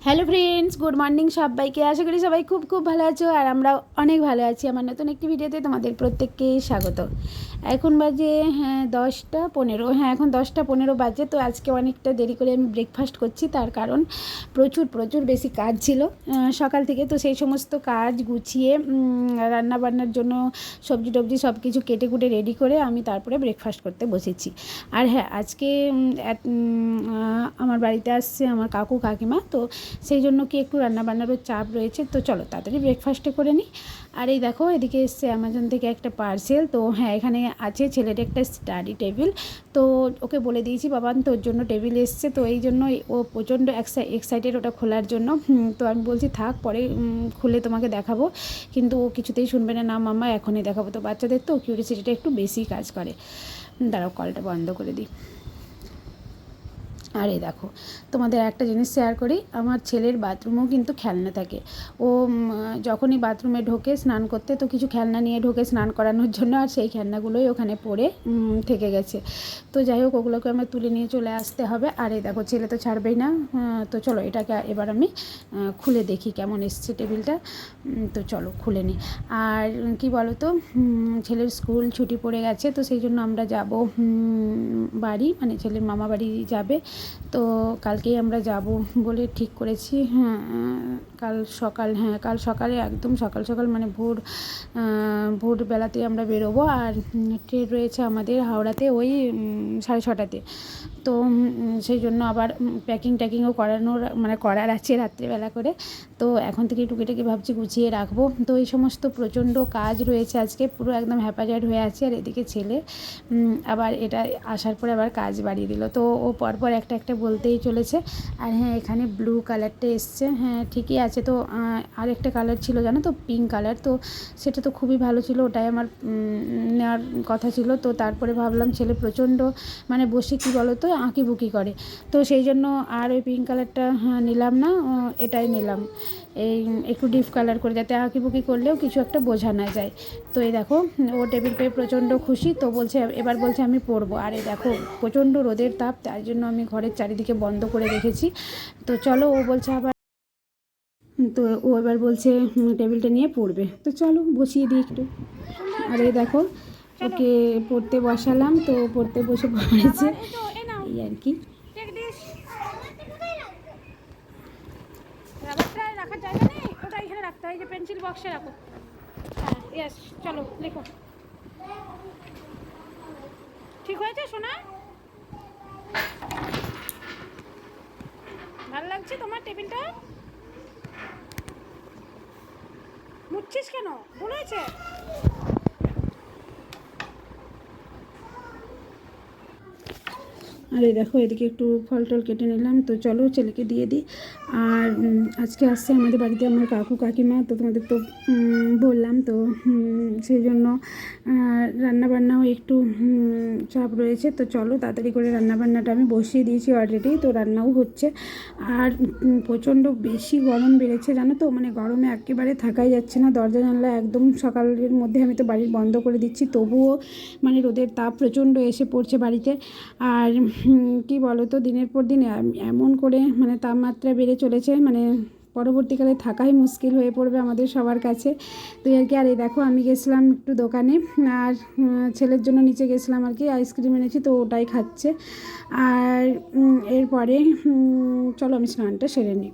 Hello friends, good morning সবাইকে। আশা করি সবাই খুব খুব ভালো আছো আর আমরা অনেক ভালো আছি। আমার নতুন একটি ভিডিওতে তোমাদের প্রত্যেককে স্বাগত। এখন বাজে 10টা 15। এখন 10টা 15 বাজে। তো আজকে অনেকটা দেরি করে আমি ব্রেকফাস্ট করছি, তার কারণ প্রচুর প্রচুর বেশি কাজ ছিল সকাল থেকে। তো সেই সমস্ত কাজ গুছিয়ে রান্না বান্নার জন্য সবজি টবজি সব কিছু কেটে কুটে রেডি করে আমি তারপরে ব্রেকফাস্ট করতে বসেছি। আর হ্যাঁ, আজকে আমার বাড়িতে আসছে আমার কাকু কাকিমা, তো সেই জন্য কি একটু রান্নাবান্নারও চাপ রয়েছে। তো চলো তাড়াতাড়ি ব্রেকফাস্টে করে নিই। আর এই দেখো, এদিকে এসছে অ্যামাজন থেকে একটা পার্সেল। তো হ্যাঁ, এখানে আছে ছেলের একটা স্টাডি টেবিল। তো ওকে বলে দিয়েছি, বাবান তোর জন্য টেবিল এসছে। তো এই জন্য ও প্রচণ্ড এক্সাইটেড ওটা খোলার জন্য। তো আমি বলছি থাক, পরে খুলে তোমাকে দেখাবো, কিন্তু ও কিছুতেই শুনবে না, না মাম্মা এখনই দেখাবো। তো বাচ্চাদের তো কিউরিসিটিটা একটু বেশি কাজ করে। দাঁড়াও, কলটা বন্ধ করে দিই। আর এই দেখো, তোমাদের একটা জিনিস শেয়ার করি, আমার ছেলের বাথরুমেও কিন্তু খেলনা থাকে। ও যখনই বাথরুমে ঢোকে স্নান করতে, তো কিছু খেলনা নিয়ে ঢোকে স্নান করানোর জন্য, আর সেই খেলনাগুলোই ওখানে পড়ে থেকে গেছে। তো যাই হোক, ওগুলোকে আমার তুলে নিয়ে চলে আসতে হবে। আর এই দেখো, ছেলে তো ছাড়বেই না। তো চলো এটাকে এবার আমি খুলে দেখি কেমন এসছে টেবিলটা। তো চলো খুলে নিই। আর কি বলো তো, ছেলের স্কুল ছুটি পড়ে গেছে, তো সেই জন্য আমরা যাব বাড়ি, মানে ছেলের মামা বাড়ি যাবে। তো কালকেই আমরা যাব বলে ঠিক করেছি। কাল সকালে একদম সকাল সকাল, মানে ভোরবেলাতে আমরা বেরোবো। আর ট্রেন রয়েছে আমাদের হাওড়াতে ওই 6:30টাতে। তো সেই জন্য আবার প্যাকিংও করার আছে রাত্রেবেলা করে। তো এখন থেকে টুকিটাকি ভাবছি গুছিয়ে রাখবো। তো এই সমস্ত প্রচণ্ড কাজ রয়েছে আজকে, পুরো একদম হ্যাপাজার্ড হয়ে আছে। আর এদিকে ছেলে আবার এটা আসার পরে আবার কাজ বাড়িয়ে দিল। তো ও পরপর একটা একটা বলতেই চলেছে। আর হ্যাঁ, এখানে ব্লু কালারটা এসছে, হ্যাঁ ঠিকই আছে। তো আরেকটা কালার ছিল জানো তো, পিঙ্ক কালার। তো সেটা তো খুবই ভালো ছিল, ওটাই আমার নেওয়ার কথা ছিল। তো তারপরে ভাবলাম ছেলে প্রচণ্ড মানে বসে কী বলো তো আঁকিবুকি করে, তো সেই জন্য আর ওই পিঙ্ক কালারটা নিলাম না, এটাই নিলাম। এই একটু ডিপ কালার করে, যাতে আঁকিবুকি করলেও কিছু একটা বোঝা না যায়। তো এই দেখো, ও টেবিল পেয়ে প্রচণ্ড খুশি। তো এবার বলছে আমি পড়বো। আর এই দেখো, প্রচণ্ড রোদের তাপ, তার জন্য আমি ঘরের চারিদিকে বন্ধ করে রেখেছি। তো চলো, ও বলছে আবার, তো ও এবার বলছে টেবিলটা নিয়ে পড়বে। তো চলো বসিয়ে দিই একটু। আর এই দেখো, ওকে পড়তে বসালাম। তো পড়তে বসে পড়েছে, এই আর কি। রাবারটা রাখার জায়গা নেই, ওটা এখানে রাখতে হয়, যে পেন্সিল বক্সে রাখো। হ্যাঁ ইয়েস, চলো লেখো। ঠিক হয়েছে সোনা? ভালো লাগছে তোমার টেবিলটা? মুছছিস কেন? ভুল হয়েছে? আর এই দেখো, এদিকে একটু ফল টল কেটে নিলাম। তো চলো ছেলেকে দিয়ে দিই। আর আজকে আসছে আমাদের বাড়িতে আমার কাকু কাকিমা, তো তোমাদের তো বললাম। তো সেই জন্য রান্নাবান্নাও একটু চাপ রয়েছে। তো চলো তাড়াতাড়ি করে রান্নাবান্নাটা আমি বসিয়ে দিয়েছি অলরেডি, তো রান্নাও হচ্ছে। আর প্রচণ্ড বেশি গরম বেড়েছে জানো তো, মানে গরমে একেবারে থাকাই যাচ্ছে না। দরজা জানলা একদম সকালের মধ্যে আমি তো বাড়ির বন্ধ করে দিচ্ছি, তবুও মানে রোদের তাপ প্রচণ্ড এসে পড়ছে বাড়িতে। আর কি বলো তো, দিনের পর দিন এমন করে মানে তাপমাত্রা বেড়ে চলেছে, মানে পরবর্তীকালে থাকাই মুশকিল হয়ে পড়বে আমাদের সবার কাছে। তো আর কি। আর এই দেখো, আমি গেছিলাম একটু দোকানে, আর ছেলের জন্য নিচে গেছিলাম আর কি, আইসক্রিম এনেছি, তো ওটাই খাচ্ছে। আর এরপরে চলো আমি স্নানটা সেরে নিই।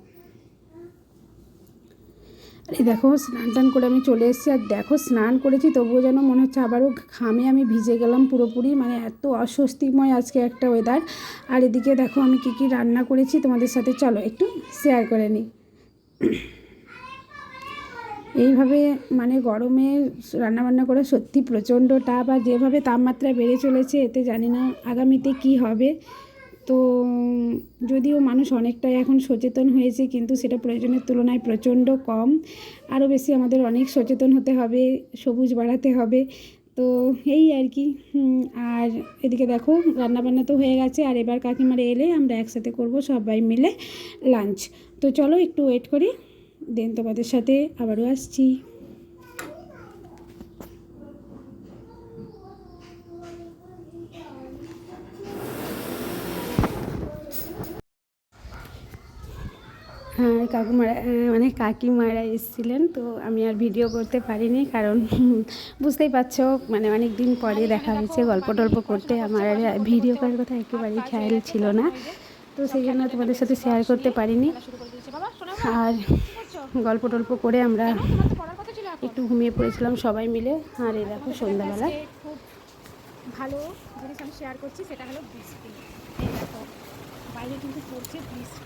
এই দেখো, স্নান টান করে আমি চলে এসেছি। আর দেখো, স্নান করেছি তবুও যেন মনে হচ্ছে আবারও ঘামে আমি ভিজে গেলাম পুরোপুরি, মানে এত অস্বস্তিময় আজকে একটা ওয়েদার। আর এদিকে দেখো আমি কী রান্না করেছি তোমাদের সাথে চলো একটু শেয়ার করে নিই। এইভাবে মানে গরমে রান্নাবান্না করা সত্যি প্রচণ্ড টাফ। আর যেভাবে তাপমাত্রা বেড়ে চলেছে, এতে জানি না আগামীতে কি হবে। তো যদিও মানুষ অনেকটাই এখন সচেতন হয়েছে, কিন্তু সেটা প্রয়োজনের তুলনায় প্রচণ্ড কম। আরও বেশি আমাদের অনেক সচেতন হতে হবে, সবুজ বাড়াতে হবে। তো এই আর কি। আর এদিকে দেখো, রান্নাবান্না তো হয়ে গেছে। আর এবার কাকিমারা এলে আমরা একসাথে করব সবাই মিলে লাঞ্চ। তো চলো একটু ওয়েট করি, দেন তোমাদের সাথে আবারও আসছি। আর কাকুমারা মানে কাকিমারা এসেছিলেন, তো আমি আর ভিডিও করতে পারিনি, কারণ বুঝতেই পারছো মানে অনেক দিন পরে দেখা হয়েছে, গল্প টল্প করতে আমার আর ভিডিও করার কথা একেবারেই খেয়াল ছিল না, তো সেই জন্য তোমাদের সাথে শেয়ার করতে পারিনি। আর গল্প টল্প করে আমরা একটু ঘুমিয়ে পড়েছিলাম সবাই মিলে। আর এই দেখো সন্ধ্যাবেলা খুব ভালো জিনিস আমি শেয়ার করছি, সেটা হলো বৃষ্টি। এই দেখো বাইরে কিন্তু পড়ছে বৃষ্টি,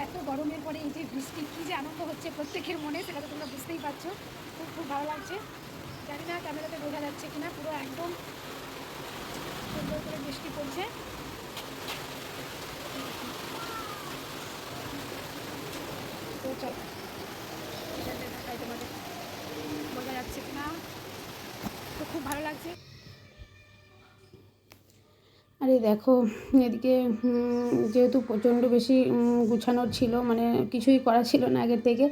এত গরমের পরে এই যে বৃষ্টি, কী যে আনন্দ হচ্ছে প্রত্যেকের মনে, সেটা তো তোমরা বুঝতেই পারছো। খুব খুব ভালো লাগছে। জানি না ক্যামেরাতে বোঝা যাচ্ছে কিনা, পুরো একদম সুন্দর করে বৃষ্টি পড়ছে। তো চলো দেখাই তোমাদের বোঝা যাচ্ছে কিনা, তো খুব ভালো লাগছে। আরে দেখো এদিকে যেহেতু প্রচণ্ড বেশি গুছানোর ছিল, মানে কিছুই করা ছিল না আগের থেকে,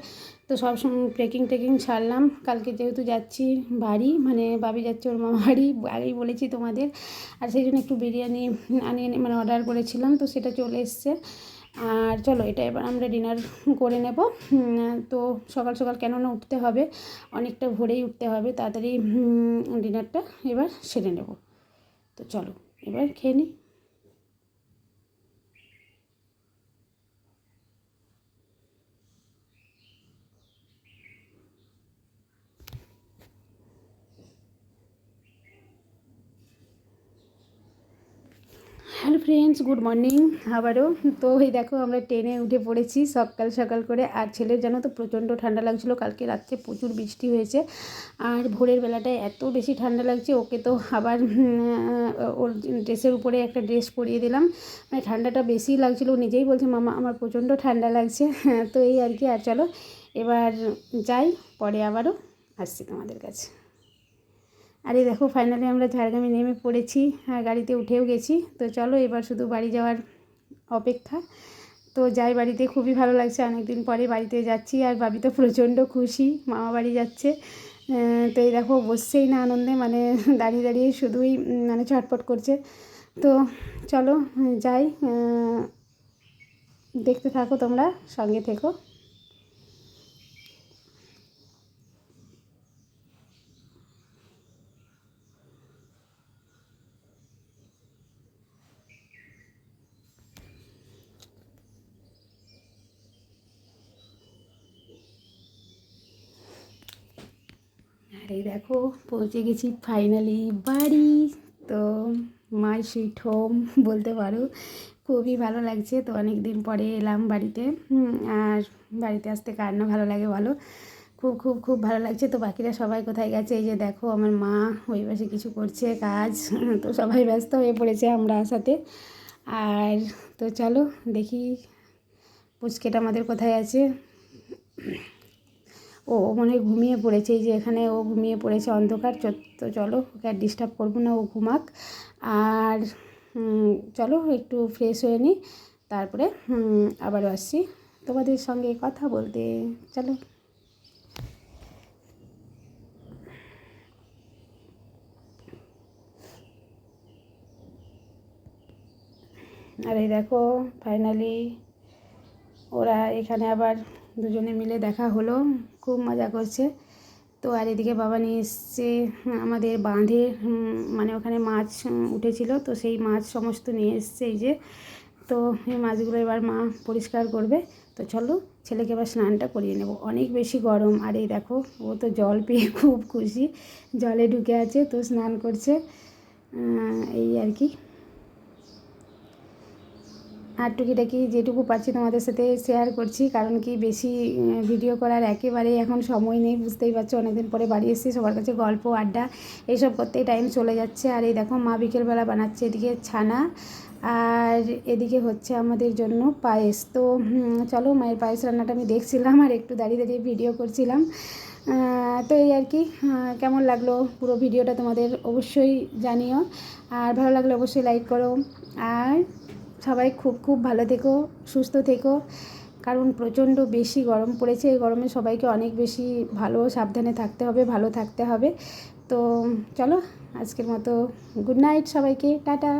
তো সব প্যাকিং টেকিং ছাড়লাম। কালকে যেহেতু যাচ্ছি বাড়ি, মানে বাবি যাচ্ছে ওর মামা বাড়ি, আগেই বলেছি তোমাদের, আর সেই জন্য একটু বিরিয়ানি আনিয়ে মানে অর্ডার করেছিলাম, তো সেটা চলে এসছে। আর চলো এটা এবার আমরা ডিনার করে নেব। তো সকাল সকাল কেননা উঠতে হবে, অনেকটা ভোরেই উঠতে হবে, তাড়াতাড়ি ডিনারটা এবার সেরে নেব। তো চলো এবার খেয়ে নিই। হ্যালো ফ্রেন্ডস, গুড মর্নিং আবারও। তো এই দেখো আমরা ট্রেনে উঠে পড়েছি সকাল সকাল করে। আর ছেলের জানো তো প্রচণ্ড ঠান্ডা লাগছিলো, কালকে রাত্রে প্রচুর বৃষ্টি হয়েছে, আর ভোরের বেলাটায় এত বেশি ঠান্ডা লাগছে, ওকে তো আবার ওর ড্রেসের উপরে একটা ড্রেস পরিয়ে দিলাম, মানে ঠান্ডাটা বেশি লাগছিলো। ও নিজেই বলছে মামা আমার প্রচণ্ড ঠান্ডা লাগছে। তো এই আর কি। আর চলো এবার যাই, পরে আবারও আসছি তোমাদের কাছে। আর এই দেখো ফাইনালি আমরা ঝাড়গ্রামে নেমে পড়েছি, আর গাড়িতে উঠেও গেছি। তো চলো এবার শুধু বাড়ি যাওয়ার অপেক্ষা। তো যাই বাড়িতে, খুবই ভালো লাগছে, অনেক দিন পরে বাড়িতে যাচ্ছি। আর ভাবি তো প্রচণ্ড খুশি, মামা বাড়ি যাচ্ছে। তো এই দেখো বসছেই না আনন্দে, মানে দাঁড়িয়ে দাঁড়িয়ে শুধুই মানে ছটফট করছে। তো চলো যাই, দেখতে থাকো তোমরা, সঙ্গে থেকো। আর এই দেখো পৌঁছে গেছি ফাইনালি বাড়ি। তো মাই সুইট হোম বলতে পারো, খুবই ভালো লাগছে। তো অনেক দিন পরে এলাম বাড়িতে, আর বাড়িতে আসতে কার না ভালো লাগে বলো, খুব খুব খুব ভালো লাগছে। তো বাকিরা সবাই কোথায় গেছে, এই যে দেখো আমার মা ওই পাশে কিছু করছে কাজ, তো সবাই ব্যস্ত হয়ে পড়েছে আমরা আসাতে। আর তো চলো দেখি পুচকেটা আমাদের কোথায় আছে। ও মনে হয় ঘুমিয়ে পড়েছে, এই যে এখানে ও ঘুমিয়ে পড়েছে অন্ধকার। তো চলো ওকে আর ডিস্টার্ব করবো না, ও ঘুমাক। আর চলো একটু ফ্রেশ হয়ে নিই, তারপরে আবারও আসছি তোমাদের সঙ্গে কথা বলতে। চলো। আর এই দেখো ফাইনালি ওরা এখানে আবার দুজনে মিলে দেখা হলো, খুব মজা করছে। তো আর এদিকে বাবা নিয়ে এসছে আমাদের বাঁধে, মানে ওখানে মাছ উঠেছিল, তো সেই মাছ সমস্ত নিয়ে এসছে এই যে। তো এই মাছগুলো এবার মা পরিষ্কার করবে। তো চলো ছেলেকে এবার স্নানটা করিয়ে নেব, অনেক বেশি গরম। আর এই দেখো ও তো জল পেয়ে খুব খুশি, জলে ঢুকে আছে, তো স্নান করছে, এই আর কি। আর টুকিটাকি যেটুকু পারছি তোমাদের সাথে শেয়ার করছি, কারণ কি বেশি ভিডিও করার একেবারেই এখন সময় নেই, বুঝতেই পারছো। অনেকদিন পরে বাড়ি এসেছি, সবার কাছে গল্প আড্ডা এইসব করতেই টাইম চলে যাচ্ছে। আর এই দেখো মা বিকেলবেলা বানাচ্ছে এদিকে ছানা, আর এদিকে হচ্ছে আমাদের জন্য পায়েস। তো চলো মায়ের পায়েস রান্নাটা আমি দেখছিলাম, আর একটু দাঁড়িয়ে দাঁড়িয়ে ভিডিও করছিলাম। তো এই আর কি। কেমন লাগলো পুরো ভিডিওটা তোমাদের অবশ্যই জানিও, আর ভালো লাগলে অবশ্যই লাইক করো। আর সবাই খুব খুব ভালো থেকো, সুস্থ থেকো, কারণ প্রচণ্ড বেশি গরম পড়েছে। এই গরমে সবাইকে অনেক বেশি ভালো সাবধানে থাকতে হবে, ভালো থাকতে হবে। তো চলো আজকের মতো গুড নাইট সবাইকে, টাটা।